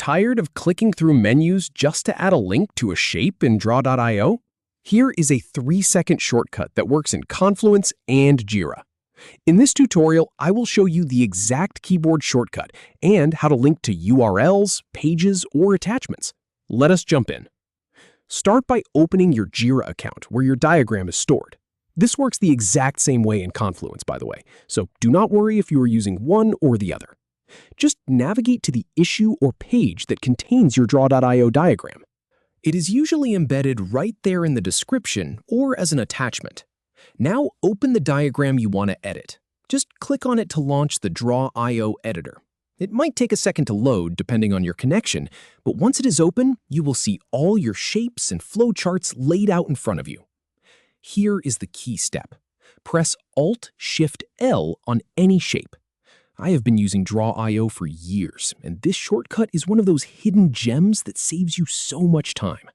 Tired of clicking through menus just to add a link to a shape in Draw.io? Here is a 3-second shortcut that works in Confluence and Jira. In this tutorial, I will show you the exact keyboard shortcut and how to link to URLs, pages, or attachments. Let us jump in. Start by opening your Jira account where your diagram is stored. This works the exact same way in Confluence, by the way, so do not worry if you are using one or the other. Just navigate to the issue or page that contains your Draw.io diagram. It is usually embedded right there in the description or as an attachment. Now open the diagram you want to edit. Just click on it to launch the Draw.io editor. It might take a second to load depending on your connection, but once it is open, you will see all your shapes and flowcharts laid out in front of you. Here is the key step. Press Alt-Shift-L on any shape. I have been using Draw.io for years, and this shortcut is one of those hidden gems that saves you so much time.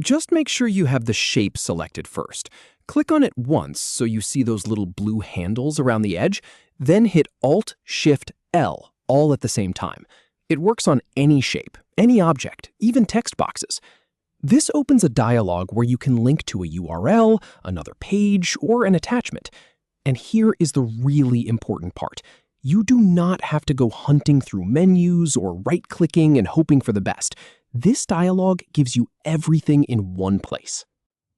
Just make sure you have the shape selected first. Click on it once so you see those little blue handles around the edge, then hit Alt-Shift-L all at the same time. It works on any shape, any object, even text boxes. This opens a dialog where you can link to a URL, another page, or an attachment. And here is the really important part. You do not have to go hunting through menus or right-clicking and hoping for the best. This dialog gives you everything in one place.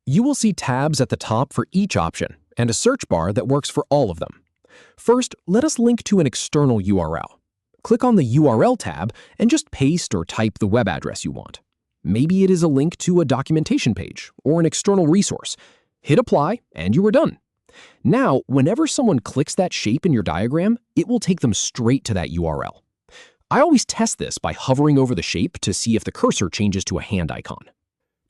You will see tabs at the top for each option and a search bar that works for all of them. First, let us link to an external URL. Click on the URL tab and just paste or type the web address you want. Maybe it is a link to a documentation page or an external resource. Hit apply and you are done. Now, whenever someone clicks that shape in your diagram, it will take them straight to that URL. I always test this by hovering over the shape to see if the cursor changes to a hand icon.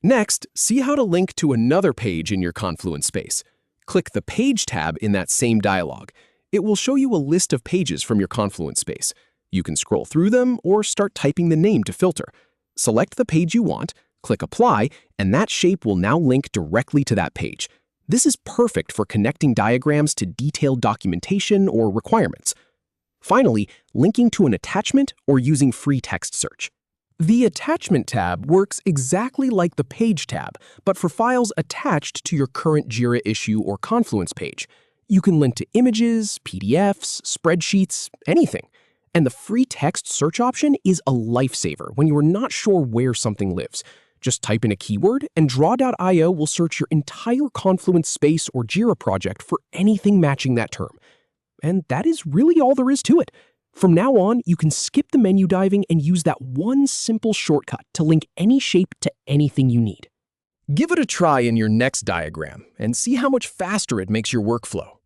Next, see how to link to another page in your Confluence space. Click the Page tab in that same dialog. It will show you a list of pages from your Confluence space. You can scroll through them or start typing the name to filter. Select the page you want, click Apply, and that shape will now link directly to that page. This is perfect for connecting diagrams to detailed documentation or requirements. Finally, linking to an attachment or using free text search. The Attachment tab works exactly like the Page tab, but for files attached to your current Jira issue or Confluence page. You can link to images, PDFs, spreadsheets, anything. And the free text search option is a lifesaver when you are not sure where something lives. Just type in a keyword and Draw.io will search your entire Confluence space or Jira project for anything matching that term. And that is really all there is to it. From now on, you can skip the menu diving and use that one simple shortcut to link any shape to anything you need. Give it a try in your next diagram and see how much faster it makes your workflow.